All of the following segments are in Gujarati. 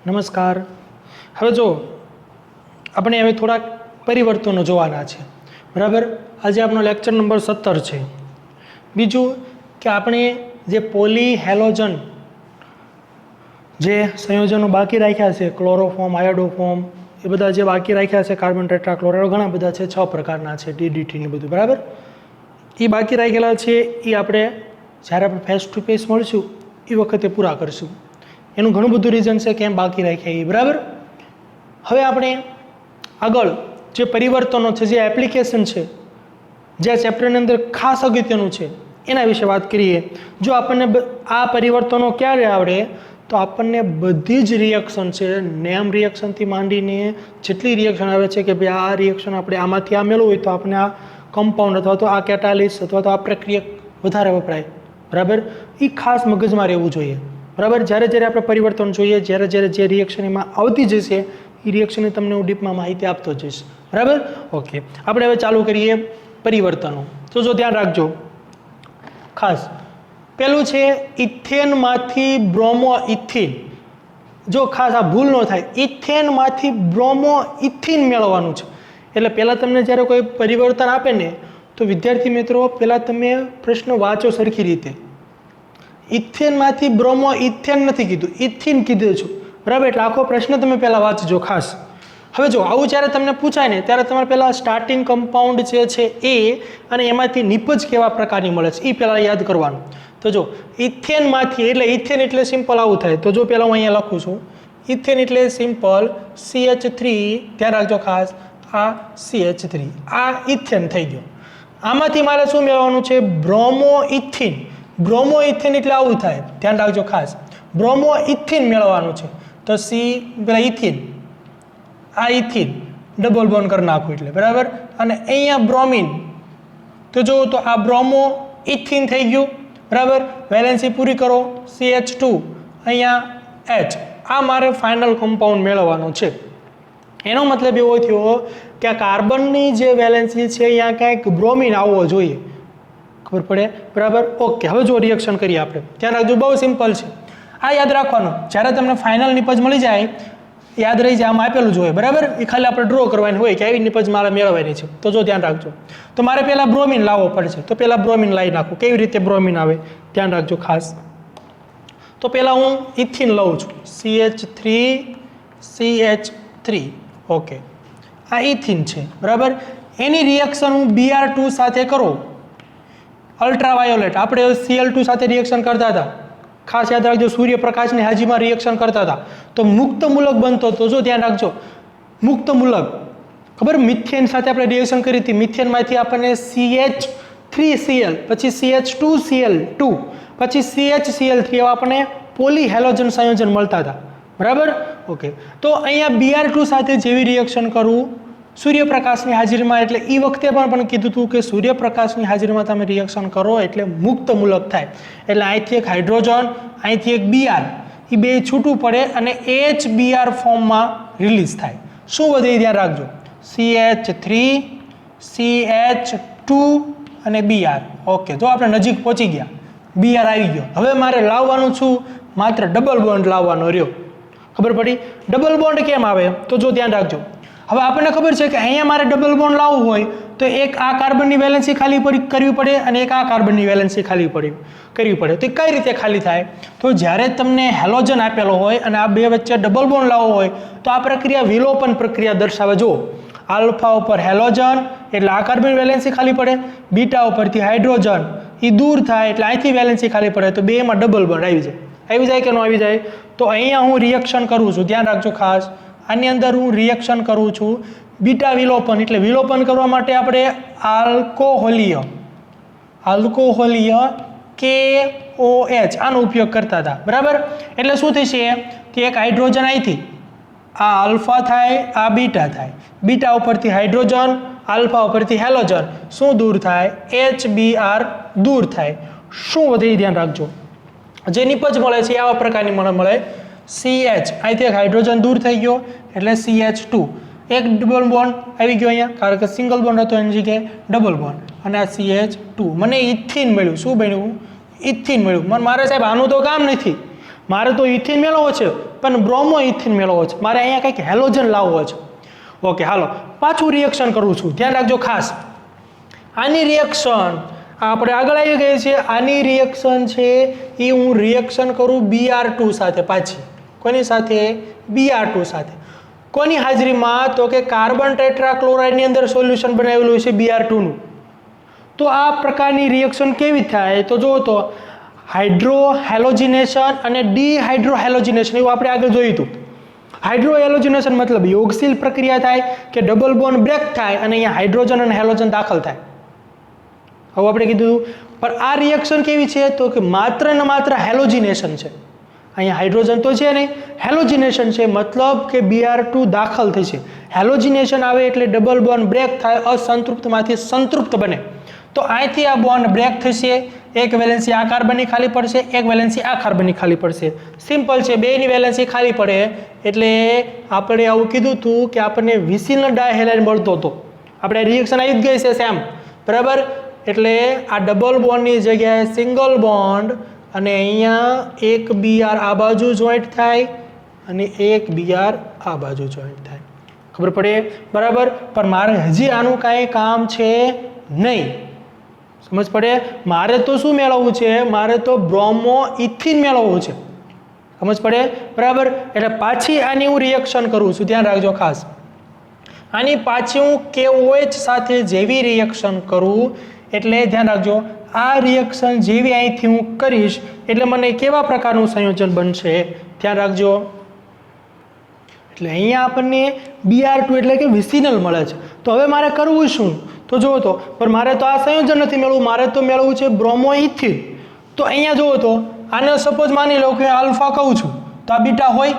નમસ્કાર. હવે જો આપણે હવે થોડાક પરિવર્તનો જોવાના છે, બરાબર. આજે આપણો લેક્ચર નંબર 17 છે. બીજું કે આપણે જે પોલી હેલોજન જે સંયોજનો બાકી રાખ્યા છે, ક્લોરોફોર્મ, આયોડોફોર્મ, એ બધા જે બાકી રાખ્યા છે, કાર્બન ટેટ્રાક્લોરાઇડ ઘણા બધા છે, 6 પ્રકારના છે, DDT ને બધું, બરાબર. એ બાકી રાખેલા છે એ આપણે જ્યારે આપણે ફેસ ટુ ફેસ મળશું એ વખતે પૂરા કરશું. એનું ઘણું બધું રીઝન છે કેમ બાકી રાખ્યા એ, બરાબર. હવે આપણે આગળ જે પરિવર્તનો છે, જે એપ્લિકેશન છે, જે ચેપ્ટરની અંદર ખાસ અગત્યનું છે એના વિશે વાત કરીએ. જો આપણને આ પરિવર્તનો ક્યારે આવડે તો આપણને બધી જ રિએક્શન છે, નેમ રિએક્શનથી માંડીને જેટલી રિએક્શન આવે છે કે ભાઈ આ રિએક્શન આપણે આમાંથી આ મેળવવું હોય તો આપણે આ કમ્પાઉન્ડ અથવા તો આ કેટાલિસ અથવા તો આ પ્રક્રિયા વધારે વપરાય, બરાબર. એ ખાસ મગજમાં રહેવું જોઈએ, બરાબર. જ્યારે જ્યારે આપણે પરિવર્તન જોઈએ, જ્યારે જ્યારે જે રિએક્શન એમાં આવતી જશે એ રિએક્શનની તમને હું ડીપમાં માહિતી આપતો જઈશ, બરાબર. ઓકે, આપણે હવે ચાલુ કરીએ પરિવર્તનો. તો જો ધ્યાન રાખજો ખાસ. પેલું છે ઇથેનમાંથી બ્રોમો ઇથિન. જો ખાસ આ ભૂલ ન થાય, ઇથેનમાંથી બ્રોમો ઇથિન મેળવવાનું છે. એટલે પહેલાં તમને જ્યારે કોઈ પરિવર્તન આપે ને તો વિદ્યાર્થી મિત્રો પહેલાં તમે પ્રશ્ન વાંચો સરખી રીતે. ઇથેનમાંથી બ્રોમો ઇથેન નથી કીધું, ઇથિન કીધું છું, બરાબર. એટલે આખો પ્રશ્ન તમે પહેલાં વાંચજો ખાસ. હવે જો આવું જ્યારે તમને પૂછાય ને ત્યારે તમારે પહેલાં સ્ટાર્ટિંગ કમ્પાઉન્ડ જે છે એ અને એમાંથી નિપજ કેવા પ્રકારની મળે છે એ પહેલાં યાદ કરવાનું. તો જો ઇથેનમાંથી એટલે ઇથેન એટલે સિમ્પલ આવું થાય. તો જો પહેલાં હું અહીંયા લખું છું ઇથેન એટલે સિમ્પલ CH3, ધ્યાન રાખજો ખાસ, આ CH3, આ ઇથેન થઈ ગયો. આમાંથી મારે શું મેળવવાનું છે? Bromo ethene. બ્રોમો ઇથિન એટલે આવું થાય, ધ્યાન રાખજો ખાસ. બ્રોમો ઇથિન મેળવવાનું છે. તો C પેલા ઇથિન, આ ઇથિન ડબલ બોન્ડ કરી નાખું એટલે, બરાબર. અને અહીંયા બ્રોમિન, તો જો તો આ બ્રોમો ઇથિન થઈ ગયું, બરાબર. વેલેન્સી પૂરી કરો, CH2, અહીંયા H. આ મારે ફાઇનલ કમ્પાઉન્ડ મેળવવાનો છે. એનો મતલબ એવો થયો કે આ કાર્બનની જે વેલેન્સી છે અહીંયા ક્યાંક બ્રોમિન આવવો જોઈએ, ખબર પડે, બરાબર. ઓકે, હવે જો રિએક્શન કરીએ આપણે, ધ્યાન રાખજો, બહુ સિમ્પલ છે. આ યાદ રાખવાનું, જ્યારે તમને ફાઇનલ નિપજ મળી જાય યાદ રહી જાય, આમાં આપેલું જ હોય, બરાબર. એ ખાલી આપણે ડ્રો કરવાની હોય કે આવી નિપજ મારે મેળવવાની છે. તો જો ધ્યાન રાખજો, તો મારે પહેલાં બ્રોમિન લાવવો પડશે. તો પહેલાં બ્રોમિન લાવી નાખું. કેવી રીતે બ્રોમિન આવે ધ્યાન રાખજો ખાસ. તો પહેલાં હું ઇથિન લઉં છું, CH3 ઓકે, આ ઇથિન છે, બરાબર. એની રિએક્શન હું Br2 સાથે કરું, અલ્ટ્રાવાયોલેટ. આપણે Cl2 સાથે રિએક્શન કરતા હતા, ખાસ યાદ રાખજો, સૂર્યપ્રકાશની હાજરીમાં રિએક્શન કરતા હતા તો મુક્ત મૂલક બનતો. તો જો ધ્યાન રાખજો, મુક્ત મૂલક, ખબર, મિથેન સાથે આપણે રિએક્શન કરી હતી. મિથેનમાંથી આપણને CH3Cl, પછી CH2Cl2, પછી CHCl3 એવા આપણને પોલી હેલોજન સંયોજન મળતા હતા, બરાબર. ઓકે, તો અહીંયા Br2 સાથે જેવી રિએક્શન કરવું સૂર્યપ્રકાશની હાજરીમાં, એટલે એ વખતે પણ કીધું હતું કે સૂર્યપ્રકાશની હાજરીમાં તમે રિએક્શન કરો એટલે મુક્ત મૂલક થાય. એટલે અહીંથી એક હાઇડ્રોજન, અહીંથી એક Br, એ બે છૂટું પડે અને HBr ફોર્મમાં રિલીઝ થાય. શું વધે ધ્યાન રાખજો, CH3, CH2 અને Br. ઓકે, જો આપણે નજીક પહોંચી ગયા, Br આવી ગયો. હવે મારે લાવવાનું છું માત્ર ડબલ બોન્ડ લાવવાનો રહ્યો, ખબર પડી. ડબલ બોન્ડ કેમ આવે તો જો ધ્યાન રાખજો. હવે આપણને ખબર છે કે અહીંયા મારે ડબલ બોન્ડ લાવવું હોય તો એક આ કાર્બનની વેલેન્સી ખાલી કરવી પડે અને એક આ કાર્બનની વેલેન્સી ખાલી કરવી પડે. તો કઈ રીતે ખાલી થાય? તો જ્યારે તમને હેલોજન આપેલો હોય અને આ બે વચ્ચે ડબલ બોન્ડ લાવવો હોય તો આ પ્રક્રિયા વિલોપન પ્રક્રિયા દર્શાવે. જુઓ, આલ્ફા ઉપર હેલોજન એટલે આ કાર્બન વેલેન્સી ખાલી પડે, બીટા ઉપરથી હાઇડ્રોજન એ દૂર થાય એટલે અહીંથી વેલેન્સી ખાલી પડે, તો બેમાં ડબલ બોન્ડ આવી જાય કે ન આવી જાય? તો અહીંયા હું રિએક્શન કરું છું, ધ્યાન રાખજો ખાસ. આની અંદર હું રિએક્શન કરું છું બીટા વિલોપન. એટલે વિલોપન કરવા માટે આપણે આલ્કોહોલીય KOH આનો ઉપયોગ કરતા હતા, બરાબર. એટલે શું થશે કે એક હાઇડ્રોજન અહીંથી આ આલ્ફા થાય, આ બીટા થાય, બીટા ઉપરથી હાઇડ્રોજન, આલ્ફા ઉપરથી હેલોજન, શું દૂર થાય? HBr દૂર થાય. શું વધે ધ્યાન રાખજો, જે નિપજ મળે છે આવા પ્રકારની મને મળે. CH, અહીંથી એક હાઇડ્રોજન દૂર થઈ ગયો એટલે CH2, એક ડબલ બોન્ડ આવી ગયો અહીંયા, કારણ કે સિંગલ બોન્ડ હતો એની જગ્યાએ ડબલ બોન્ડ, અને આ CH2. મને ઇથિન મળ્યું. શું બન્યું? ઇથિન મળ્યું. મારે સાહેબ આનું તો કામ નથી, मारे तो इथीन मेळवવો છે પણ બ્રોમો ઇથીન મેળવવો છે, મારે અહીંયા કંઈક હેલોજન લાવવો છે. ઓકે હાલો પાછું રિએક્શન કરું છું, ધ્યાન રાખજો ખાસ. આની રિએક્શન આપણે આગળ આવી ગઈ છે, આની રિએક્શન છે એ હું રિએક્શન કરું Br2 સાથે, પાછી કોની સાથે? Br2 સાથે. કોની હાજરીમાં? તો કે કાર્બન ટેટ્રાક્લોરાઇડની અંદર સોલ્યુશન બનાવેલું છે Br2 નું. તો આ પ્રકારની રિએક્શન કેવી થાય? તો જુઓ તો હાઇડ્રો હેલોજિનેશન અને ડીહાઇડ્રો હેલોજિનેશન એવું આપણે આગળ જોયું હતું. હાઇડ્રો હેલોજિનેશન મતલબ યોગશીલ પ્રક્રિયા થાય કે ડબલ બોન્ડ બ્રેક થાય અને અહીંયા હાઇડ્રોજન અને હેલોજન દાખલ થાય. હવે આપણે કીધું પણ આ રિએક્શન કેવી છે? તો કે માત્ર ને માત્ર હેલોજિનેશન છે. અહીંયા હાઇડ્રોજન તો છે નહીં, હેલોજિનેશન છે, મતલબ કે Br2 દાખલ થશે. હેલોજિનેશન આવે એટલે ડબલ બોન્ડ બ્રેક થાય, અસંતૃપ્તમાંથી સંતૃપ્ત બને. તો અહીંથી આ બોન્ડ બ્રેક થશે, એક વેલેન્સી આ કાર્બનની ખાલી પડશે, એક વેલેન્સી આ કાર્બનની ખાલી પડશે. સિમ્પલ છે, બેની વેલેન્સી ખાલી પડે એટલે આપણે આવું કીધું હતું કે આપણને વિસિનલ ડાયહેલાઇડ મળતો હતો. આપણે રિએક્શન આવી જ ગઈ છે સેમ, બરાબર. એટલે આ ડબલ બોન્ડની જગ્યાએ સિંગલ બોન્ડ અને અહીંયા એક Br આ બાજુ જોઈન્ટ થાય અને એક Br આ બાજુ જોઈન્ટ થાય. ખબર પડે? બરાબર. પણ મારે હજી આનું કાંઈ કામ છે નહીં. સમજ પડે? મારે તો શું મેળવવું છે? મારે તો બ્રોમો ઇથિન મેળવવું છે. સમજ પડે? બરાબર. એટલે પાછી આની હું રિએક્શન કરું છું, ધ્યાન રાખજો ખાસ. આની પાછી હું KOH સાથે જેવી રિએક્શન કરું એટલે ધ્યાન રાખજો, આ રિએક્શન જેવી અહીંથી હું કરીશ એટલે મને કેવા પ્રકારનું સંયોજન બનશે? ધ્યાન રાખજો. એટલે અહીંયા આપણને Br2 એટલે કે વિસિનલ મળે છે. તો હવે મારે કરવું શું? તો જુઓ તો પણ મારે તો આ સંયોજન નથી મેળવવું, મારે તો મેળવવું છે બ્રોમો ઇથિન. તો અહીંયા જુઓ તો આને સપોઝ માની લો કે આલ્ફા કહું છું તો આ બીટા હોય.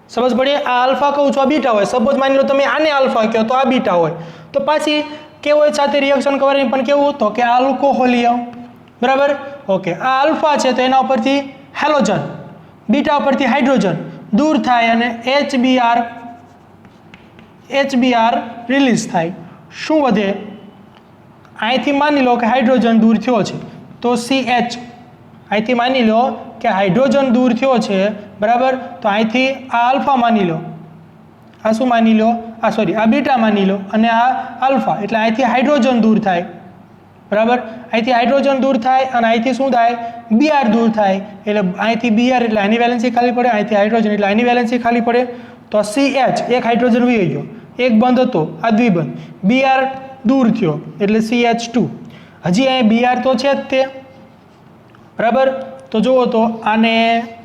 સમજ પડે? આ આલ્ફા કહું છું, આ બીટા હોય. સપોઝ માની લો તમે આને આલ્ફા કહો તો આ બીટા હોય. તો પાછી કેવું સાથે રિએક્શન કરવાની પણ કેવું? તો કે આલ્કોહોલિયમ. બરાબર. ઓકે, આ આલ્ફા છે તો એના ઉપરથી હેલોજન, બીટા ઉપરથી હાઇડ્રોજન દૂર થાય અને HBr રિલીઝ થાય. શું વધે? અહીંથી માની લો કે હાઇડ્રોજન દૂર થયો છે તો CH. અહીંથી માની લો કે હાઇડ્રોજન દૂર થયો છે, બરાબર. તો અહીંથી આ આલ્ફા માની લો, આ શું માની લો? આ સોરી આ બીટા માની લો અને આ આલ્ફા. એટલે અહીંથી હાઇડ્રોજન દૂર થાય, બરાબર. અહીંથી હાઇડ્રોજન દૂર થાય અને અહીંથી શું થાય? Br દૂર થાય. એટલે અહીંથી Br એટલે આની વેલેન્સી ખાલી પડે, અહીંથી હાઇડ્રોજન એટલે આની વેલેન્સી ખાલી પડે. તો CH એક હાઇડ્રોજન વહી ગયો, એક બંધ હતો આ દ્વિબંધ, Br દૂર થયો એટલે CH2. હજી અહીં Br તો છે જ તે, બરાબર. તો જુઓ તો આને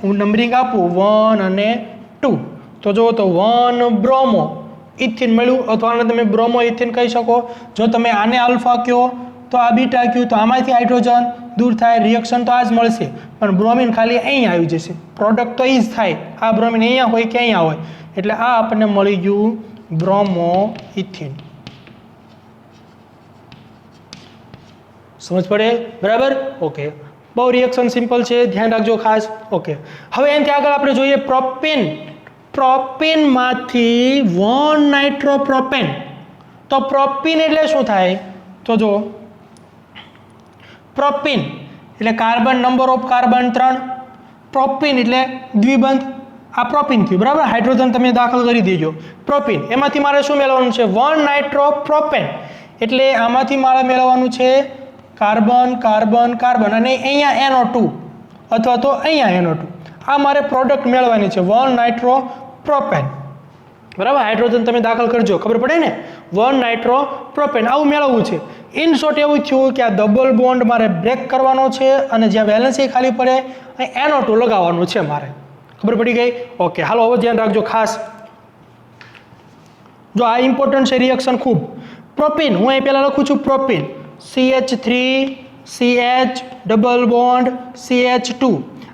હું નંબરિંગ આપું 1 અને 2. તો જુઓ તો 1 બ્રોમો ઇથિન મળ્યું, અથવા આને તમે બ્રોમો ઇથિન કહી શકો. જો તમે આને આલ્ફા કહો તો આ બીટા કહ્યું તો આમાંથી હાઇડ્રોજન દૂર થાય, રિએક્શન તો આ જ મળશે પણ બ્રોમિન ખાલી અહીંયા આવી જશે, પ્રોડક્ટ તો એ જ થાય. આ બ્રોમિન અહીંયા હોય કે અહીંયા હોય. એટલે આ આપણને મળી ગયું બ્રોમો ઇથિન. સમજ પડે? બરાબર. ઓકે, બહુ રિએક્શન સિમ્પલ છે, ધ્યાન રાખજો ખાસ. ઓકે, હવે એનાથી આગળ આપણે જોઈએ પ્રોપેન. પ્રોપેનમાંથી 1 નાઇટ્રોપ્રોપેન. તો પ્રોપીન એટલે શું થાય? તો જો પ્રોપીન એટલે carbon, number of carbon 3. Propyne એટલે દ્વિબંધ, આ પ્રોપીન થયું, બરાબર. હાઇડ્રોજન તમે દાખલ કરી દેજો. પ્રોપીન એમાંથી મારે શું મેળવવાનું છે? 1 નાઇટ્રોપ્રોપેન. એટલે આમાંથી મારે મેળવવાનું છે કાર્બન કાર્બન કાર્બન અને અહીંયા NO2 અથવા તો અહીંયા NO2. આ મારે પ્રોડક્ટ મેળવવાની છે 1 નાઇટ્રોપ્રોપેન, બરાબર. હાઇડ્રોજન તમે દાખલ કરજો, ખબર પડે ને? 1 નાઇટ્રોપ્રોપેન આવું મેળવવું છે. ઇન શોર્ટ એવું થયું કે આ ડબલ બોન્ડ મારે બ્રેક કરવાનો છે અને જ્યાં વેલેન્સી ખાલી પડે અહીં NO2 લગાવવાનું છે મારે. ખબર પડી ગઈ? ઓકે, હાલો હવે ધ્યાન રાખજો ખાસ. જો આ ઇમ્પોર્ટન્ટ છે રિએક્શન ખૂબ. પ્રોપીન હું અહીં પહેલાં લખું છું propyne, CH3 CH double bond CH2.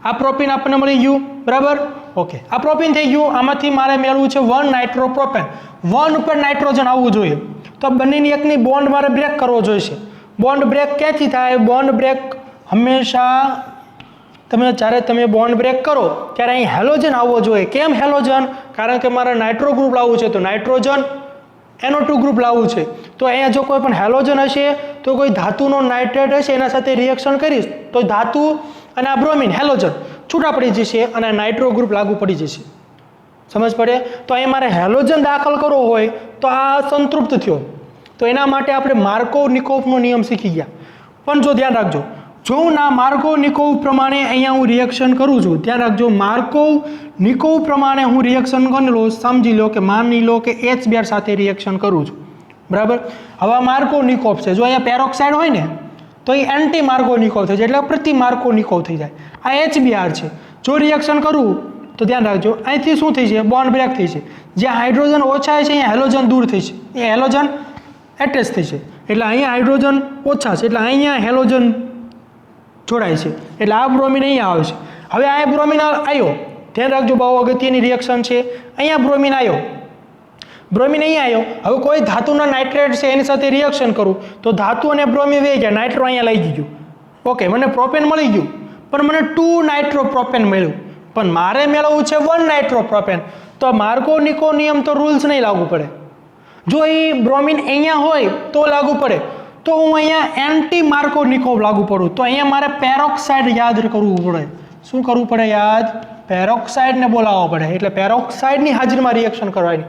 આ પ્રોપીન આપણને મળી ગયું, બરાબર. ઓકે, આ પ્રોપીન થઈ ગયું. આમાંથી મારે મેળવવું છે 1 નાઇટ્રોપ્રોપેન. 1 ઉપર નાઇટ્રોજન આવવું જોઈએ. તો બંનેની એકની બોન્ડ મારે બ્રેક કરવો જોઈશે. બોન્ડ બ્રેક ક્યાંથી થાય? બોન્ડ બ્રેક હંમેશા જ્યારે તમે બોન્ડ બ્રેક કરો ત્યારે અહીં હેલોજન આવવો જોઈએ. કેમ હેલોજન? કારણ કે મારે નાઇટ્રો ગ્રુપ લાવવું છે તો નાઇટ્રોજન NO2 ગ્રુપ લાવવું છે. તો અહીંયા જો કોઈ પણ હેલોજન હશે તો કોઈ ધાતુનો નાઇટ્રેટ હશે એના સાથે રિએક્શન કરીશ તો ધાતુ અને આ બ્રોમિન હેલોજન છૂટા પડી જશે અને નાઇટ્રો ગ્રુપ લાગુ પડી જશે. સમજ પડે? તો અહીં મારે હેલોજન દાખલ કરવો હોય તો આ સંતૃપ્ત થયો, તો એના માટે આપણે માર્કોવ-નિકોવનો નિયમ શીખી ગયા. પણ જો ધ્યાન રાખજો, જો હું ના માર્કોવ-નિકોવ પ્રમાણે અહીંયા હું રિએક્શન કરું છું, ધ્યાન રાખજો, માર્કોવ-નિકોવ પ્રમાણે હું રિએક્શન કરી લો, સમજી લો કે માની લો કે H2 સાથે રિએક્શન કરું છું, બરાબર. હવે માર્કોવ-નિકોવ છે, જો અહીંયા પેરોક્સાઇડ હોય ને તો એ એન્ટી માર્કોવ-નિકોવ થઈ જાય, એટલે પ્રતિ માર્કોવ-નિકોવ થઈ જાય. આ H2 છે, જો રિએક્શન કરું તો ધ્યાન રાખજો, અહીંથી શું થઈ છે? બોન્ડ બ્રેક થઈ છે. જ્યાં હાઇડ્રોજન ઓછા છે અહીંયા હેલોજન દૂર થઈ છે, એ હેલોજન એટેચ થઈ છે, એટલે અહીંયા હાઇડ્રોજન ઓછા છે, એટલે અહીંયા હેલોજન જોડાય છે, એટલે આ બ્રોમિન અહીંયા આવે છે. હવે આ બ્રોમિન આવ્યો, ધ્યાન રાખજો, બહુ અગત્યની રિએક્શન છે. અહીંયા બ્રોમિન આવ્યો, બ્રોમિન અહીંયા આવ્યો. હવે કોઈ ધાતુના નાઇટ્રેટ છે એની સાથે રિએક્શન કરું તો ધાતુ અને બ્રોમિન વહી ગયા, નાઇટ્રો અહીંયા લઈ ગયું. ઓકે, મને પ્રોપેન મળી ગયું, પણ મને 2 નાઇટ્રો પ્રોપેન મળ્યું, પણ મારે મેળવવું છે 1 નાઇટ્રો પ્રોપેન. તો માર્કોવ-નિકોવ નિયમ તો રૂલ્સ નહીં લાગુ પડે. જો એ બ્રોમિન અહીંયા હોય તો લાગુ પડે, તો હું અહીંયા એન્ટી માર્કોવ-નિકોવ લાગુ પડું, તો અહીંયા મારે પેરોક્સાઇડ યાદ કરવું પડે. શું કરવું પડે? યાદ પેરોક્સાઇડને બોલાવવો પડે, એટલે પેરોક્સાઇડની હાજરીમાં રિએક્શન કરવાની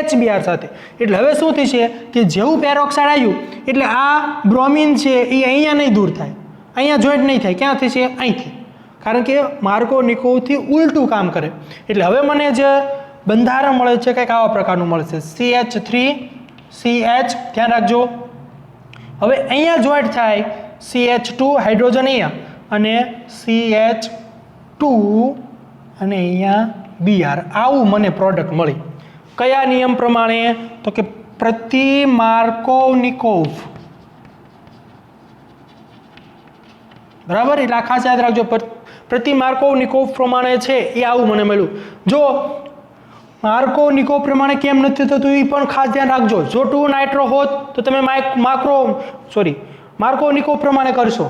H2 સાથે. એટલે હવે શું થશે કે જેવું પેરોક્સાઇડ આવ્યું એટલે આ બ્રોમિન છે એ અહીંયા નહીં દૂર થાય, અહીંયા જોઈન્ટ નહીં થાય, ક્યાં થશે? અહીંથી, કારણ કે માર્કોવ-નિકોવથી ઉલટું કામ કરે. એટલે હવે મને જે બંધારણ મળે છે કંઈક આવા પ્રકારનું મળશે, CH3CH. ધ્યાન રાખજો, હવે અહીંયા જોઈન્ટ થાય CH2 હાઇડ્રોજન અહીંયા અને CH2 અને અહીંયા Br. આવું મને પ્રોડક્ટ મળી. કયા નિયમ પ્રમાણે? તો કે પ્રતિ માર્કોવ-નિકોવ, બરાબર. એટલે આ ખાસ યાદ રાખજો, પ્રતિ માર્કોવ-નિકોવ પ્રમાણે છે એ આવું મને મળ્યું. જો માર્કોવ-નિકોવ પ્રમાણે કેમ નથી થતું એ પણ ખાસ ધ્યાન રાખજો. જો 2 નાઇટ્રો હોત તો તમે માર્કોવ-નિકોવ પ્રમાણે કરશો,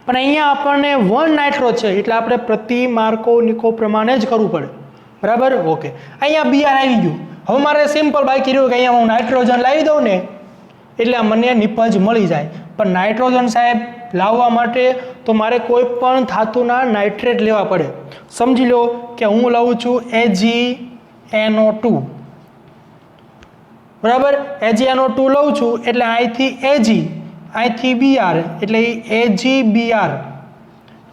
પણ અહીંયા આપણને 1 નાઇટ્રો છે એટલે આપણે પ્રતિ માર્કોવ-નિકોવ પ્રમાણે જ કરવું પડે, બરાબર. ઓકે, અહીંયા Br આવી ગયું. હવે મારે સિમ્પલ બાકી રહ્યું કે અહીંયા હું નાઇટ્રોજન લાવી દઉં ને એટલે મને નિપજ મળી જાય. પણ નાઇટ્રોજન સાહેબ લાવવા માટે તો મારે કોઈ પણ ધાતુના નાઇટ્રેટ લેવા પડે. સમજી લો કે હું લઉં છું AgNO2, બરાબર. AgNO2 લઉં છું એટલે અહીંથી Ag, અહીંથી Br, એટલે AgBr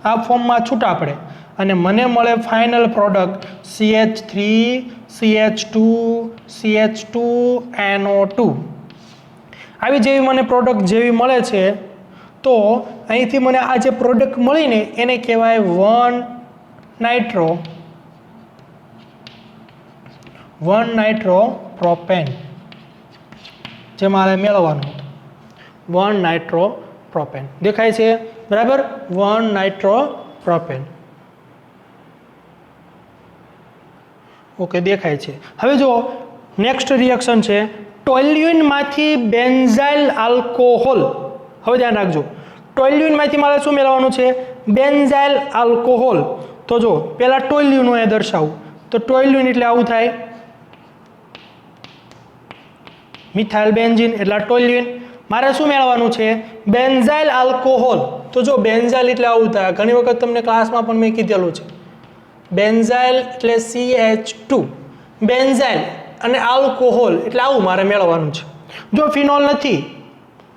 આ ફોર્મમાં છૂટા પડે અને મને મળે final product CH3 CH2 CH2NO2. આવી જેવી મને પ્રોડક્ટ જેવી મળે છે, તો અહીંથી મને આ જે પ્રોડક્ટ મળીને એને કહેવાય 1 નાઇટ્રો પ્રોપેન, જે મારે મેળવવાનું હતું. 1 નાઇટ્રો પ્રોપેન દેખાય છે, બરાબર. 1 નાઇટ્રો પ્રોપેન. ઓકે, દેખાય છે. હવે જો નેક્સ્ટ રિએક્શન છે ટોલ્યુઇનમાંથી બેન્ઝાઇલ આલ્કોહોલ. હવે ધ્યાન રાખજો, ટોલ્યુઇનમાંથી મારે શું મેળવવાનું છે? Benzyl alcohol. તો જો પહેલાં ટોલ્યુઇન હું દર્શાવું તો ટોલ્યુઇન એટલે આવું થાય, મિથાઇલ બેન્ઝીન એટલે ટોલ્યુઇન. મારે શું મેળવવાનું છે? Benzyl alcohol. તો જો બેન્ઝાઇલ એટલે આવું થાય, ઘણી વખત તમને ક્લાસમાં પણ મેં કીધેલું છે. બેન્ઝાઇલ એટલે CH2, બેન્ઝાઇલ અને આલ્કોહોલ એટલે આવું મારે મેળવવાનું છે. જો ફિનોલ નથી,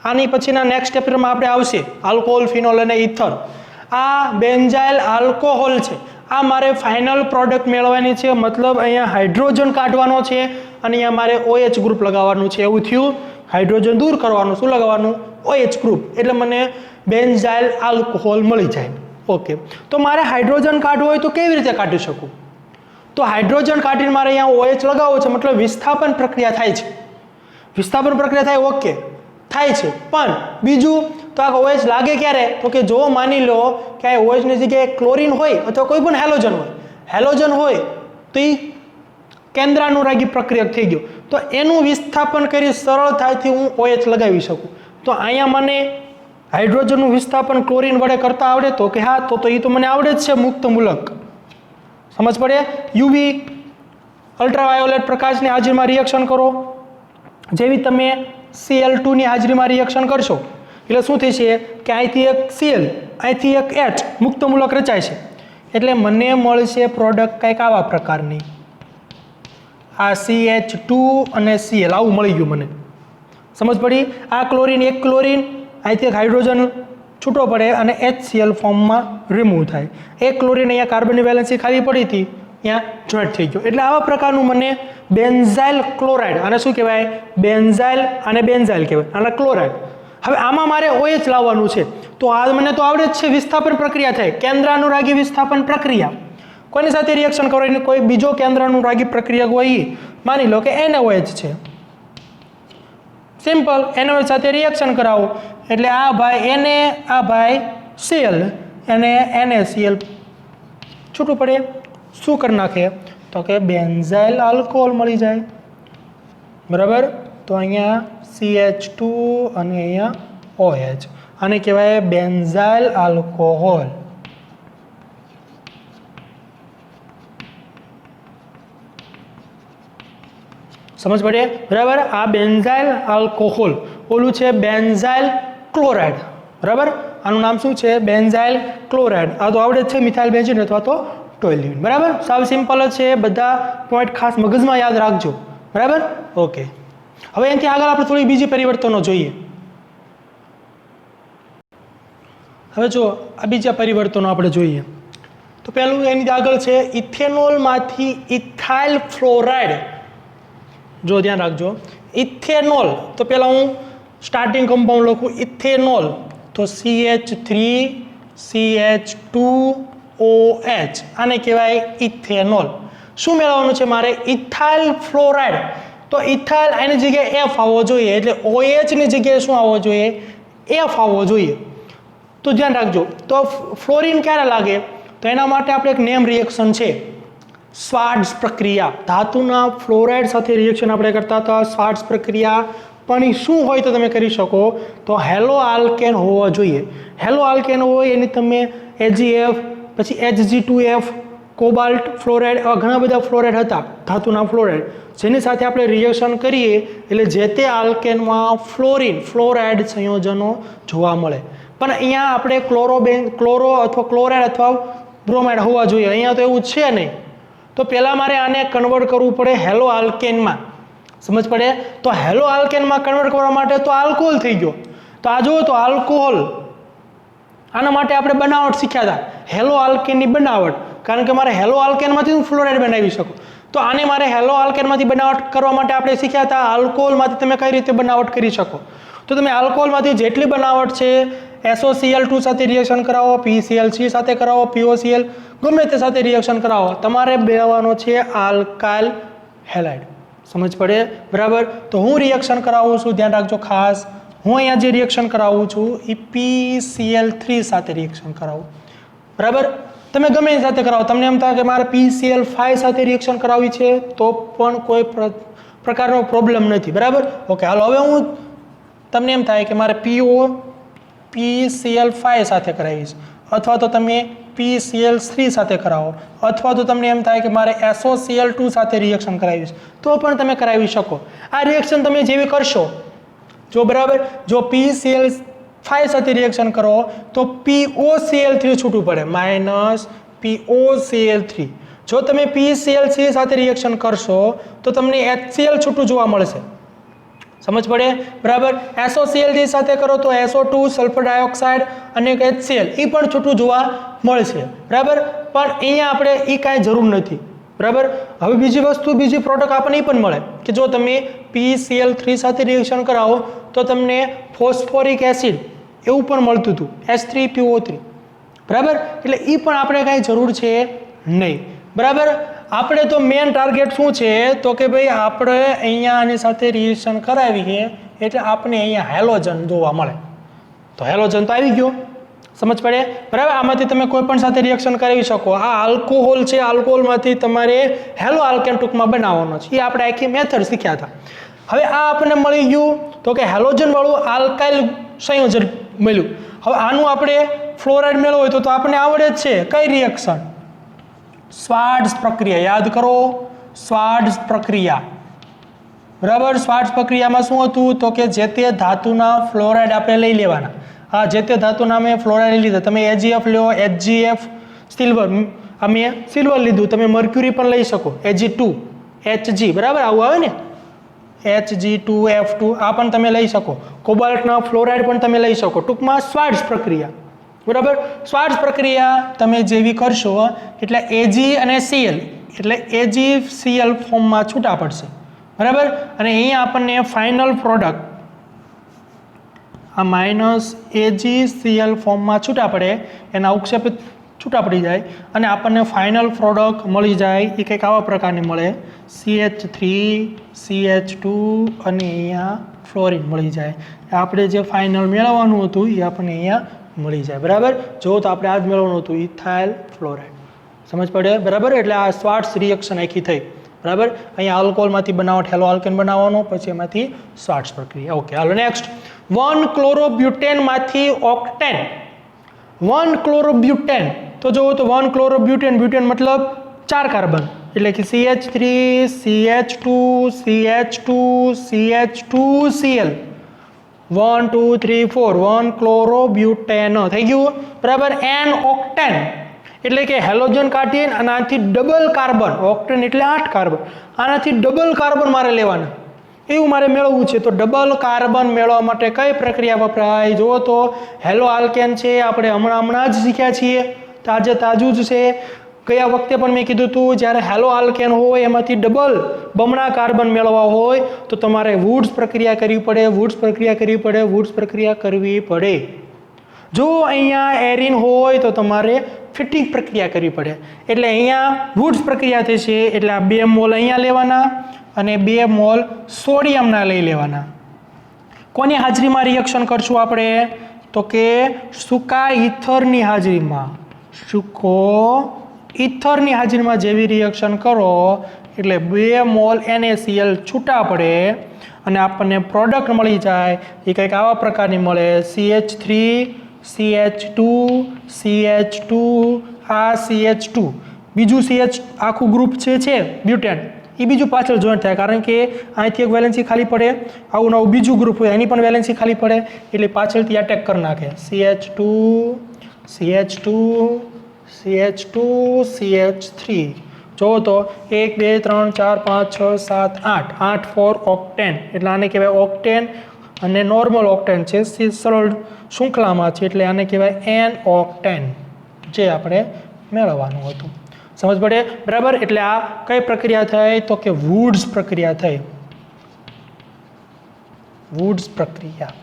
આની પછીના નેક્સ્ટ ચેપ્ટરમાં આપણે આવશે આલ્કોહોલ, ફિનોલ અને ઇથર. આ બેન્ઝાઇલ આલ્કોહોલ છે, આ મારે ફાઇનલ પ્રોડક્ટ મેળવવાની છે, મતલબ અહીંયા હાઇડ્રોજન કાઢવાનો છે અને અહીંયા મારે OH ગ્રુપ લગાવવાનું છે. એવું થયું, હાઇડ્રોજન દૂર કરવાનું, શું લગાવવાનું? OH ગ્રુપ, એટલે મને બેન્ઝાઇલ આલ્કોહોલ મળી જાય. ઓકે, તો મારે હાઇડ્રોજન કાઢવું હોય તો કેવી રીતે કાઢી શકું? તો હાઇડ્રોજન કાઢીને મારે અહીંયા OH લગાવવો છે, મતલબ વિસ્થાપન પ્રક્રિયા થાય છે. વિસ્થાપન પ્રક્રિયા થાય, ઓકે, થાય છે. પણ બીજું તો આ OH લાગે ક્યારે? તો કે જો માની લો કે આ OH ની જગ્યાએ ક્લોરીન હોય અથવા કોઈ પણ હેલોજન હોય તો એ કેન્દ્રાનુરાગી પ્રક્રિયા થઈ ગયો, તો એનું વિસ્થાપન કરી સરળતાથી હું OH લગાવી શકું. તો અહીંયા મને હાઇડ્રોજનનું વિસ્થાપન ક્લોરીન વડે કરતા આવડે? તો કે હા, તો એ તો મને આવડે જ છે મુક્ત મૂલક. સમજ પડે? UV અલ્ટ્રાવાયોલેટ પ્રકાશની હાજરીમાં રિએક્શન કરો, જેવી તમે Cl2 ની હાજરીમાં રિએક્શન કરશો એટલે શું થશે કે અહીંથી એક Cl, અહીંથી એક H મુક્ત મૂલક રચાય છે. એટલે મને મળશે પ્રોડક્ટ કંઈક આવા પ્રકારની, આ CH2 અને Cl આવું મળી ગયું મને, સમજ પડી? આ ક્લોરીન, એક ક્લોરીન અહીંથી હાઇડ્રોજન છૂટો પડે અને HCl ફોર્મમાં રિમૂવ થાય. એક ક્લોરીન અહીંયા કાર્બનની વેલેન્સી ખાલી પડી હતી, ત્યાં જોઈન્ટ થઈ ગયો. એટલે આવા પ્રકારનું મને બેન્ઝાઇલ ક્લોરાઇડ, આને શું કહેવાય? બેન્ઝાઇલ, અને બેન્ઝાઇલ કહેવાય, આને ક્લોરાઇડ. હવે આમાં મારે OH લાવવાનું છે, તો આ મને તો આવડે જ છે, વિસ્થાપન પ્રક્રિયા થાય, કેન્દ્રાનુરાગી વિસ્થાપન પ્રક્રિયા. કોની સાથે રિએક્શન કરો? કોઈ બીજો કેન્દ્રાનુરાગી પ્રક્રિયા હોય, માની લો કે NaOH છે, સિમ્પલ, NaOH સાથે રિએક્શન કરાવો એટલે આ ભાઈ Na, આ ભાઈ Cl, અને NaCl છૂટું પડે, શું કરી નાખે? તો કે બેન્ઝાઇલ આલ્કોહોલ મળી જાય, બરાબર? તો અહીંયા CH2 અને અહીંયા OH, આને કહેવાય બેન્ઝાઇલ આલ્કોહોલ. સમજ પડે? બરાબર? આ બેન્ઝાઇલ આલ્કોહોલ, ઓલું છે બેન્ઝાઇલ ક્લોરાઇડ, બરાબર? આનું નામ શું છે? Benzyl chloride. આ તો આવડે જ છે, મિથાઇલ બેન્ઝીન અથવા તો ટોલ્યુઇન, બરાબર? સાવ સિમ્પલ જ છે, બધા પોઈન્ટ ખાસ મગજમાં યાદ રાખજો, બરાબર? ઓકે, હવે એનાથી આગળ આપણે થોડી બીજી પરિવર્તનો જોઈએ. હવે જો આ બીજા પરિવર્તનો આપણે જોઈએ, તો પહેલું એની આગળ છે ઇથેનોલમાંથી ઇથાઇલ ફ્લોરાઇડ. જો ધ્યાન રાખજો, ઇથેનોલ, તો પહેલાં હું સ્ટાર્ટિંગ કમ્પાઉન્ડ લખું ઇથેનોલ, તો CH3CH2OH, આને કહેવાય ઇથેનોલ. શું મેળવવાનું છે મારે? Ethyl fluoride. તો ઇથાઇલ એની જગ્યાએ F આવવો જોઈએ, એટલે OH ની જગ્યાએ શું આવવો જોઈએ? F આવવો જોઈએ. તો ધ્યાન રાખજો. તો ફ્લોરિન ક્યારે લાગે? તો એના માટે આપણે એક નેમ રિએક્શન છે, સ્વાર્ટ્ઝ પ્રક્રિયા. ધાતુના ફ્લોરાઇડ સાથે રિએક્શન આપણે કરતા હતા, સ્વાર્ટ્ઝ પ્રક્રિયા. પણ એ શું હોય તો તમે કરી શકો? તો હેલો આલ્કેન હોવો જોઈએ. હેલો આલ્કેન હોય એની તમે AgF, પછી Hg2F, કોબાલ્ટ ફ્લોરાઇડ, એવા ઘણા બધા ફ્લોરાઇડ હતા, ધાતુના ફ્લોરાઇડ, જેની સાથે આપણે રિએક્શન કરીએ એટલે જે તે આલ્કેનમાં ફ્લોરિન, ફ્લોરાઇડ સંયોજનો જોવા મળે. પણ અહીંયા આપણે ક્લોરો અથવા ક્લોરાઇડ અથવા બ્રોમાઇડ હોવા જોઈએ, અહીંયા તો એવું છે નહીં. તો પહેલાં મારે આને કન્વર્ટ કરવું પડે હેલો આલ્કેનમાં, સમજ પડે? તો હેલો આલ્કેનમાં કન્વર્ટ કરવા માટે તો આલ્કોહોલ થઈ ગયો. તો આ જુઓ, તો આલ્કોહોલ, આના માટે આપણે બનાવટ શીખ્યા હતા, હેલો આલ્કેનની બનાવટ, કારણ કે મારે હેલો આલ્કેનમાંથી હું ફ્લોરાઇડ બનાવી શકું. તો આને મારે હેલો આલ્કેનમાંથી બનાવટ કરવા માટે આપણે શીખ્યા હતા આલ્કોહોલમાંથી તમે કઈ રીતે બનાવટ કરી શકો. તો તમે આલ્કોહોલમાંથી જેટલી બનાવટ છે, SOCl2 સાથે રિએક્શન કરાવો, PClC સાથે કરાવો, POCl ગમે તે સાથે રિએક્શન કરાવો, તમારે મેળવવાનો છે આલ્કાઇલ હેલાઇડ. સમજ પડે? બરાબર? તો હું રિએક્શન કરાવું છું, ધ્યાન રાખજો ખાસ, હું અહીંયા જે રિએક્શન કરાવું છું એ PCl3 સાથે રિએક્શન કરાવું, બરાબર? તમે ગમે એની સાથે કરાવો, તમને એમ થાય કે મારે PCl5 સાથે રિએક્શન કરાવવી છે તો પણ કોઈ પ્રકારનો પ્રોબ્લેમ નથી, બરાબર? ઓકે, હાલો, હવે હું તમને એમ થાય કે મારે PCl5 સાથે કરાવીશ, અથવા તો તમે PCl3 સાથે કરાવો, અથવા તો તમને એમ થાય કે મારે SOCl2 સાથે રિએક્શન કરાવીશ, તો પણ તમે કરાવી શકો. આ રિએક્શન તમે જેવી કરશો, જો બરાબર, જો PCl5 સાથે રિએક્શન કરો તો POCl3 છૂટું પડે, માઇનસ POCl3. જો તમે PCl3 સાથે રિએક્શન કરશો તો તમને HCl છૂટું જોવા મળશે. સમજ પડે? બરાબર? SOCl3 સાથે કરો તો SO2, સલ્ફર ડાયોક્સાઇડ અને HCl એ પણ છૂટું જોવા મળશે, બરાબર? પણ અહીંયા આપણે એ કાંઈ જરૂર નથી, બરાબર? હવે બીજી વસ્તુ, બીજી પ્રોડક્ટ આપણને એ પણ મળે કે જો તમે PCl3 સાથે રિએક્શન કરાવો તો તમને ફોસ્ફોરિક એસિડ એવું પણ મળતું હતું, H3PO3, બરાબર? એટલે એ પણ આપણે કાંઈ જરૂર છે નહીં, બરાબર? આપણે તો મેન ટાર્ગેટ શું છે તો કે ભાઈ આપણે અહીંયા આની સાથે રિએક્શન કરાવીએ એટલે આપણે અહીંયા હેલોજન જોવા મળે. તો હેલોજન તો આવી ગયો, સમજ પડે? બરાબર? આમાંથી તમે કોઈ પણ સાથે રિએક્શન કરાવી શકો. આ આલ્કોહોલ છે, આલ્કોહોલમાંથી તમારે હેલો આલ્કેન ટૂંકમાં બનાવવાનો છે, એ આપણે આખી મેથડ શીખ્યા હતા. હવે આ આપણને મળી ગયું તો કે હેલોજન વાળું આલ્કાઇલ સંયોજન મળ્યું. હવે આનું આપણે ફ્લોરાઇડ મેળવવું હોય તો આપણને આવડે જ છે, કઈ રિએક્શન? સ્વાર્ટ્ઝ પ્રક્રિયા. યાદ કરો, સ્વાર્ટ્ઝ પ્રક્રિયા, બરાબર? સ્વાર્ટ્ઝ પ્રક્રિયામાં શું હતું તો કે જે તે ધાતુના ફ્લોરાઇડ આપણે લઈ લેવાના. હા, જે તે ધાતુના મેં ફ્લોરાઇડ લઈ લીધા, તમે AgF લો, HgF સિલ્વર, અમે સિલ્વર લીધું, તમે મર્ક્યુરી પણ લઈ શકો, Ag2 Hg, બરાબર આવું આવે ને, Hg2F2 આ પણ તમે લઈ શકો, કોબાલ્ટના ફ્લોરાઇડ પણ તમે લઈ શકો. ટૂંકમાં શ્વાર્ટ્ઝ પ્રક્રિયા, બરાબર. શ્વાર્ટ્ઝ પ્રક્રિયા તમે જેવી કરશો એટલે Ag અને Cl એટલે AgCl ફોર્મમાં છૂટા પડશે, બરાબર. અને અહીંયા આપણને ફાઇનલ પ્રોડક્ટ આ માઇનસ AgCl ફોર્મમાં છૂટા પડે, એના અવક્ષેપિત છૂટા પડી જાય અને આપણને ફાઇનલ પ્રોડક્ટ મળી જાય. એ કંઈક આવા પ્રકારની મળે, CH3 CH2 અને અહીંયા ફ્લોરિન મળી જાય. આપણે જે ફાઇનલ મેળવવાનું હતું એ આપણને અહીંયા મળી જાય, બરાબર. જો તો આપણે આ જ મેળવવાનું હતું, ઇથાઇલ ફ્લોરાઇડ. સમજ પડે, બરાબર. એટલે આ શ્વાર્ટ્ઝ રિએક્શન આખી થઈ, બરાબર. અહીંયા આલ્કોહોલમાંથી બનાવટ હેલો આલ્કેન બનાવવાનો, પછી એમાંથી શ્વાર્ટ્ઝ પ્રક્રિયા. ઓકે, હાલો નેક્સ્ટ. 1 ક્લોરોબ્યુટેનમાંથી octane, 1 chlorobutane. તો જુઓ તો 1 ક્લોરોબ્યુટેન, બ્યુટેન મતલબ 4 કાર્બન, એટલે કે CH3 CH2 CH2 CH2Cl 1 2 3 4 1 chlorobutane થઈ ગયું, બરાબર. N ઓક્ટેન એટલે કે હેલોજન કાર્બન, અને આનાથી ડબલ કાર્બન, ઓક્ટેન એટલે 8 કાર્બન, આનાથી ડબલ કાર્બન મારે લેવાના, એવું મારે મેળવવું છે. તો ડબલ કાર્બન મેળવવા માટે કઈ પ્રક્રિયા વપરાય? જુઓ તો હેલો આલ્કેન છે, આપણે હમણાં જ શીખ્યા છીએ, તાજું જ છે. ગયા વખતે પણ મેં કીધું હતું, જ્યારે હેલો આલ્કેન હોય એમાંથી ડબલ બમણા કાર્બન મેળવવા હોય તો તમારે વુડ્સ પ્રક્રિયા કરવી પડે, વુડ્સ પ્રક્રિયા કરવી પડે. જો અહીંયા એરિન હોય તો તમારે ફિટિંગ પ્રક્રિયા કરવી પડે. એટલે અહીંયા વુડ્સ પ્રક્રિયા થશે, એટલે આ 2 મોલ અહીંયા લેવાના અને 2 મોલ સોડિયમના લઈ લેવાના. કોની હાજરીમાં રિએક્શન કરશું આપણે? તો કે સૂકા ઇથરની હાજરીમાં, સૂકો ઇથરની હાજરીમાં જેવી રિએક્શન કરો એટલે 2 મોલ NaCl છૂટા પડે અને આપણને પ્રોડક્ટ મળી જાય. એ કંઈક આવા પ્રકારની મળે, CH3 CH2 CH2 આ CH2, બીજું CH આખું ગ્રુપ છે બ્યુટેન, એ બીજું પાછળ જોઈન્ટ થાય, કારણ કે અહીંથી એક વેલેન્સી ખાલી પડે, આવું નવું બીજું ગ્રુપ હોય એની પણ વેલેન્સી ખાલી પડે, એટલે પાછળથી અટેક કરી નાખે. CH2 CH2 CH2 CH3. જો તો 1 2 3 4 5 6 7 8 8 4 ઓક્ટેન, એટલે આને કહેવાય ઓક્ટેન. અને નોર્મલ ઓક્ટેન છે, સરળ શૃંખલામાં છે, એટલે આને કહેવાય N ઓક્ટેન, જે આપણે મેળવવાનું હતું. સમજ પડે, બરાબર. એટલે આ કઈ પ્રક્રિયા થઈ? તો કે વુડ્સ પ્રક્રિયા થઈ, વુડ્સ પ્રક્રિયા,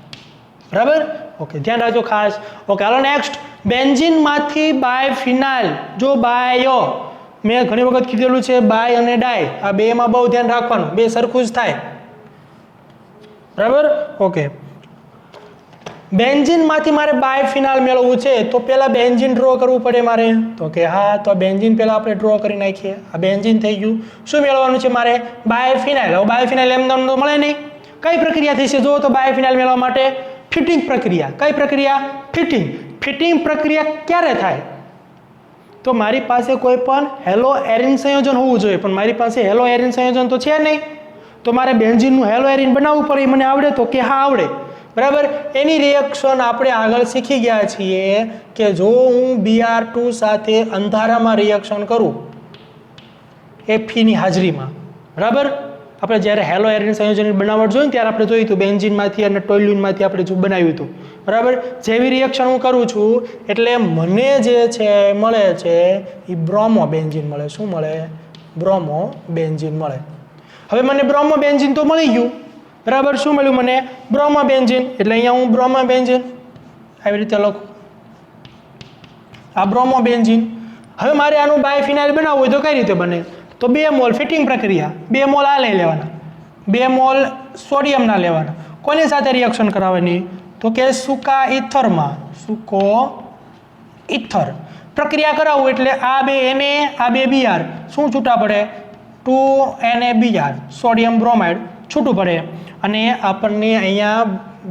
બરાબર. ઓકે, ધ્યાન રાખજો ખાસ. ઓકે, હાલો નેક્સ્ટ. બેન્ઝીનમાંથી બાયફિનાઇલ. જો બાયો, મેં ઘણી વખત કીધેલું છે બાય અને ડાય, આ બેમાં બહુ ધ્યાન રાખવાનું, બે સરખું જ થાય, બરાબર. ઓકે, બેન્ઝીનમાંથી મારે બાયફિનાઇલ મેળવવું છે તો પહેલા બેન્ઝીન ડ્રો કરવું પડે મારે. તો કે હા, તો બેન્ઝીન પહેલા આપણે ડ્રો કરી નાખીએ. આ બેન્ઝીન થઈ ગયું. શું મેળવવાનું છે મારે? બાયફિનાઇલ. હવે બાયફિનાઇલ એમ તો મળે નહીં, કઈ પ્રક્રિયા થશે? જો તો બાયફિનાઇલ મેળવવા માટે ફિટિંગ પ્રક્રિયા. કઈ પ્રક્રિયા? ફિટિંગ. ફિટિંગ પ્રક્રિયા ક્યારે થાય? તો મારી પાસે કોઈ પણ હેલો એરિન સંયોજન હોવું જોઈએ, પણ મારી પાસે હેલો એરિન સંયોજન તો છે નહીં, તો મારે બેન્ઝીનનું હેલો એરિન બનાવવું પડે. મને આવડે? તો કે હા આવડે, બરાબર. એની રિએક્શન આપણે આગળ શીખી ગયા છીએ કે જો હું Br2 સાથે અંધારામાં રિએક્શન કરું Fe ની હાજરીમાં, બરાબર. આપણે જ્યારે હેલો એરિન સંયોજનની બનાવટ જોઈ ત્યારે આપણે જોયું હતું બેન્ઝીનમાંથી અને ટોલ્યુનમાંથી આપણે જો બનાવ્યું હતું, બરાબર. જેવી રિએક્શન હું કરું છું એટલે મને જે છે મળે છે એ બ્રોમો બેન્ઝીન મળે. શું મળે? બ્રોમો બેન્ઝીન મળે. હવે મને બ્રોમો બેન્ઝીન તો મળી ગયું, બરાબર. શું મળ્યું મને? Bromo benzene. એટલે અહીંયા હું બ્રોમો બેન્ઝીન આવી રીતે લખું, આ બ્રોમો બેન્ઝીન. હવે મારે આનું બાયફિનાઇલ બનાવવું હોય તો કઈ રીતે બને? તો 2 મોલ ફિટિંગ પ્રક્રિયા, 2 મોલ આ લઈ લેવાના, 2 મોલ સોડિયમના લેવાના. કોની સાથે રિએક્શન કરાવવાની? તો કે સૂકા ઇથરમાં, સૂકો ઇથર પ્રક્રિયા કરાવવું એટલે આ 2 Na, આ 2 Br શું છૂટા પડે? 2 NaBr, સોડિયમ બ્રોમાઇડ છૂટું પડે અને આપણને અહીંયા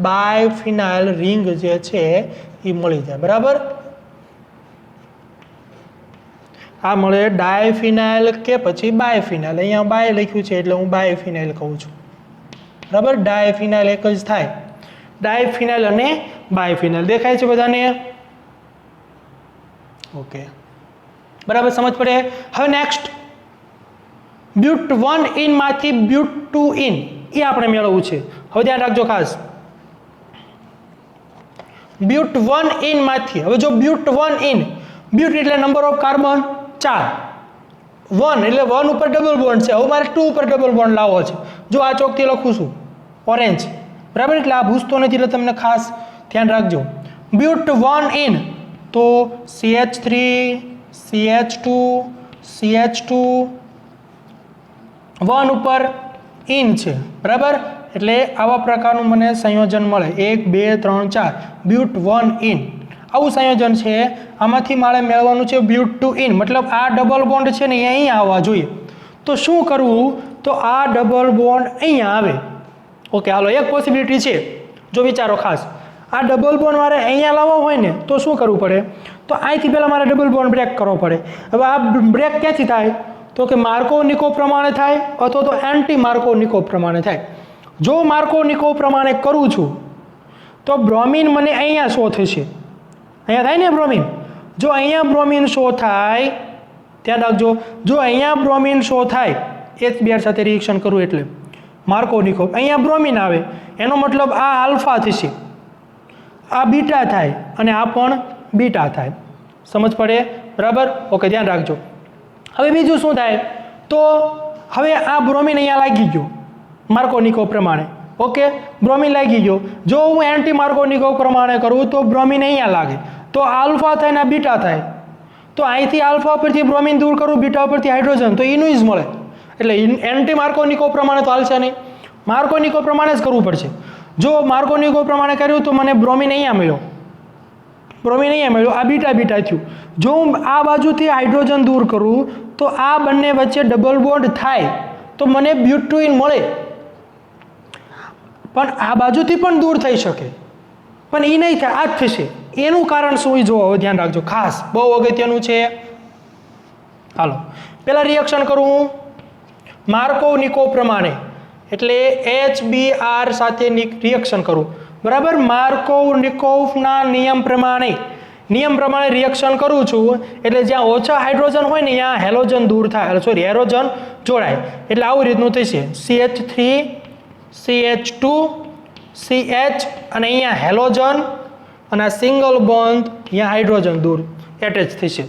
બાયફિનાઇલ રિંગ જે છે એ મળી જાય, બરાબર. આ મળે ડાયફિનાઇલ કે પછી બાયફિનાઇલ. અહીંયા બાય લખ્યું છે એટલે હું બાયફિનાઇલ કહું છું, બરાબર. ડાયફિનાઇલ એક જ થાય, ડાયફિનાઇલ અને બાયફિનાઇલ. દેખાય છે બધાને? ઓકે, બરાબર, સમજ પડે? હવે નેક્સ્ટ બ્યુટ 1 ઇન માંથી બ્યુટ 2 ઇન એ આપણે મેળવવું છે. હવે ધ્યાન રાખજો ખાસ, બ્યુટ 1 ઇન માંથી, હવે જો બ્યુટ 1 ઇન, બ્યુટ એટલે નંબર ઓફ કાર્બન 4, 1 એટલે 1 ઉપર ડબલ બોન્ડ છે, હવે મારે 2 ઉપર ડબલ બોન્ડ લાવવો છે. જો આ ચોકથી લખું છું ઓરેન્જ, બરાબર, એટલે આ ભૂસતો નથી, એટલે તમને ખાસ ધ્યાન રાખજો. બ્યુટ 1 ઇન તો CH3 CH2 CH2 1 ઉપર ઇન છે, બરાબર, એટલે આવા પ્રકારનું મને સંયોજન મળે 1 2 3 4 બ્યુટ 1 ઇન, આવું સંયોજન છે. આમાંથી મારે મેળવવાનું છે બ્યુટ 2 ઇન, મતલબ આ ડબલ બોન્ડ છે ને એ અહીંયા આવવા જોઈએ. તો શું કરવું, તો આ ડબલ બોન્ડ અહીંયા આવે. ઓકે, હાલો, એક પોસિબિલિટી છે, જો વિચારો ખાસ, આ ડબલ બોન્ડ મારે અહીંયા લાવવો હોય ને તો શું કરવું પડે, તો અહીંથી પહેલાં મારે ડબલ બોન્ડ બ્રેક કરવો પડે. હવે આ બ્રેક ક્યાંથી થાય, તો કે માર્કોવ-નિકોવ પ્રમાણે થાય અથવા તો એન્ટી માર્કોવ-નિકોવ પ્રમાણે થાય. જો માર્કોવ-નિકોવ પ્રમાણે કરું છું તો બ્રોમિન મને અહીંયા શો થશે, અહીંયા થાય ને બ્રોમિન. જો અહીંયા બ્રોમિન શો થાય, ધ્યાન રાખજો, જો અહીંયા બ્રોમિન શો થાય H2 સાથે રિએક્શન કરું એટલે માર્કોવ-નિકોવ, અહીંયા બ્રોમિન આવે, એનો મતલબ આ આલ્ફા થશે, આ બીટા થાય અને આ પણ બીટા થાય. સમજ પડે? બરાબર, ઓકે, ધ્યાન રાખજો. હવે બીજું શું થાય, તો હવે આ બ્રોમિન અહીંયા લાગી ગયો માર્કોવ-નિકોવ પ્રમાણે. ઓકે, બ્રોમિન લાગી ગયો. જો હું એન્ટી માર્કોવ-નિકોવ પ્રમાણે કરું તો બ્રોમિન અહીંયા લાગે, તો આલ્ફા થાય ને બીટા થાય. તો અહીંથી આલ્ફા પરથી બ્રોમિન દૂર કરું, બીટા પરથી હાઇડ્રોજન, તો એનું જ મળે. એટલે એન્ટી માર્કોવ-નિકોવ પ્રમાણે તો હાલશે નહીં, માર્કોવ-નિકોવ પ્રમાણે જ કરવું પડશે. જો માર્કોવ-નિકોવ પ્રમાણે કર્યું તો મને બ્રોમિન અહીંયા મળ્યો, બ્રોમિન અહીંયા મળ્યો, આ બીટા બીટા થયું. જો હું આ બાજુથી હાઇડ્રોજન દૂર કરું તો આ બંને વચ્ચે ડબલ બોન્ડ થાય તો મને બ્યુટ 2 ઇન મળે. પણ આ બાજુથી પણ દૂર થઈ શકે, પણ એ નહીં થાય, આ જ થશે. એનું કારણ શું એ જોવો, ધ્યાન રાખજો ખાસ, બહુ અગત્યનું છે. હાલો, પહેલાં રિએક્શન કરું હું માર્કોવ-નિકોવ પ્રમાણે, એટલે HBr સાથે રિએક્શન કરું, બરાબર. માર્કોવ-નિકોવના નિયમ પ્રમાણે રિએક્શન કરું છું, એટલે જ્યાં ઓછા હાઇડ્રોજન હોય ને ત્યાં હેલોજન દૂર થાય, સોરી, એરોજન જોડાય, એટલે આવું રીતનું થશે. CH3 CH2 CH અને અહીંયા હેલોજન અને આ સિંગલ બોન્ડ, અહીંયા હાઇડ્રોજન દૂર એટેચ થશે,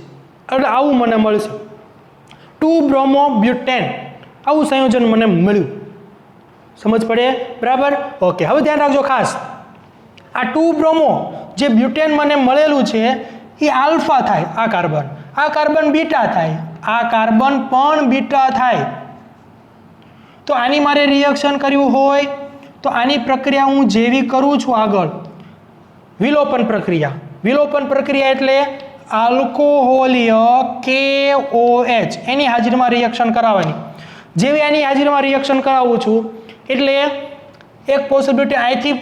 એટલે આવું મને મળશે 2 બ્રોમો બ્યુટેન, આવું સંયોજન મને મળ્યું. સમજ પડે? બરાબર, ઓકે. હવે ધ્યાન રાખજો ખાસ, આ 2 બ્રોમો જે બ્યુટેન મને મળેલું છે એ આલ્ફા થાય, આ કાર્બન બીટા થાય, આ કાર્બન પણ બીટા થાય. તો આની મારે રિએક્શન કર્યું હોય તો આની પ્રક્રિયા હું જેવી કરું છું આગળ, વિલોપન પ્રક્રિયા એટલે આલ્કોહોલીય KOH એની હાજરીમાં રિએક્શન કરાવવાની. જેવી એની હાજરીમાં રિએક્શન કરાવું છું એટલે એક પોસિબિલિટી અહીંથી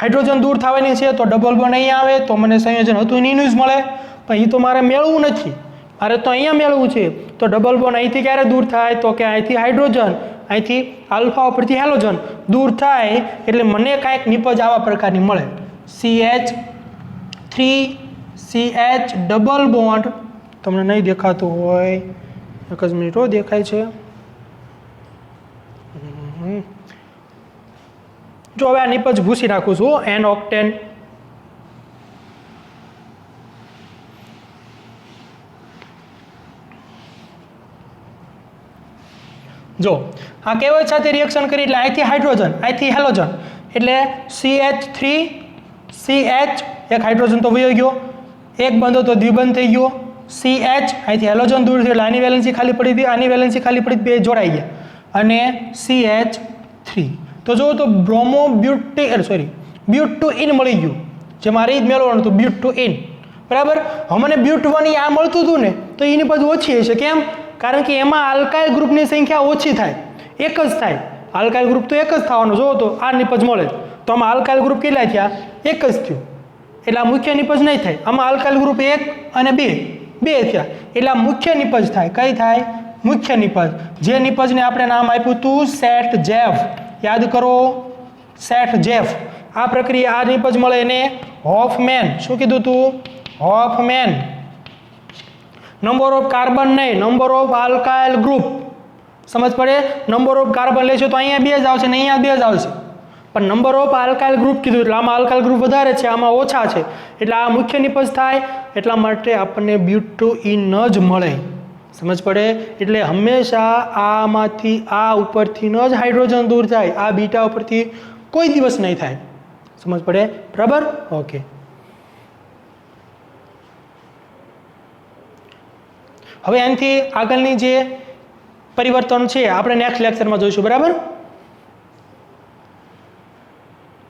હાઇડ્રોજન દૂર થવાની છે, તો ડબલ બોન્ડ અહીંયા આવે તો મને સંયોજન હતું એનું જ મળે, પણ એ તો મારે મેળવવું નથી, મારે તો અહીંયા મેળવવું છે. તો ડબલ બોન્ડ અહીંથી ક્યારે દૂર થાય, તો કે અહીંથી હાઇડ્રોજન, અહીંથી આલ્ફા ઉપરથી હેલોજન દૂર થાય, એટલે મને કાંઈક નિપજ આવા પ્રકારની મળે, CH3 CH ડબલ બોન્ડ. તમને નહીં દેખાતું હોય, એક જ મિનિટ, દેખાય છે. જો હવે આ નિપજ ભૂસી નાખું છું, N ઓક્ટેન. જો આ કેવળ સાથે રિએક્શન કરી એટલે અહીંથી હાઇડ્રોજન, અહીંથી હેલોજન, એટલે CH3 CH, એક હાઇડ્રોજન તો વયો ગયો, એક બંધો તો દ્વિબંધ થઈ ગયો, CH અહીંથી હેલોજન દૂર થયું એટલે આની વેલેન્સી ખાલી પડી હતી, આની વેલેન્સી ખાલી પડી, બે જોડાઈ ગયા, અને CH3. તો જો તો બ્રોમો બ્યુટ 2 ઇન મળી ગયું, જે મારે જ મેળવવાનું હતું, બ્યુટ 2 ઇન, બરાબર. હવે મને બ્યુટ 1 આ મળતું હતું ને, તો એની પછી ઓછી હશે. કેમ? કારણ કે એમાં આલ્કાઇલ ગ્રુપની સંખ્યા ઓછી થાય, એક જ થાય. આલ્કાઇલ ગ્રુપ તો એક જ થવાનો, જો તો આ નિપજ મળે તો આમાં આલ્કાઇલ ગ્રુપ કેટલા થયા? એક જ થયું, એટલે આ મુખ્ય નિપજ નહીં થાય. આમાં આલ્કાઇલ ગ્રુપ 1 અને 2 થયા, એટલે આ મુખ્ય નિપજ થાય. કઈ થાય? મુખ્ય નિપજ. જે નિપજને આપણે નામ આપ્યું હતું સેટ જેફ, યાદ કરો, સેટ જેફ. આ પ્રક્રિયા, આ નિપજ મળે એને હોફમેન, શું કીધું તું? હોફમેન નંબર ઓફ કાર્બન નહીં, નંબર ઓફ આલ્કાઇલ ગ્રુપ. સમજ પડે? નંબર ઓફ કાર્બન લેશો તો અહીંયા 2 જ આવશે ને અહીંયા 2 જ આવશે, પણ નંબર ઓફ આલ્કાઇલ ગ્રુપ કીધું એટલે આમાં આલ્કાઇલ ગ્રુપ વધારે છે, આમાં ઓછા છે, એટલે આ મુખ્ય નિપજ થાય, એટલા માટે આપણને બ્યુટોઇન જ મળે. સમજ પડે? એટલે હંમેશા આમાંથી આ ઉપરથી જ હાઇડ્રોજન દૂર થાય, આ બીટા ઉપરથી કોઈ દિવસ નહીં થાય. સમજ પડે? બરાબર? ઓકે. હવે એનાથી આગળની જે પરિવર્તન છે આપણે નેક્સ્ટ લેક્ચરમાં જોઈશું. બરાબર?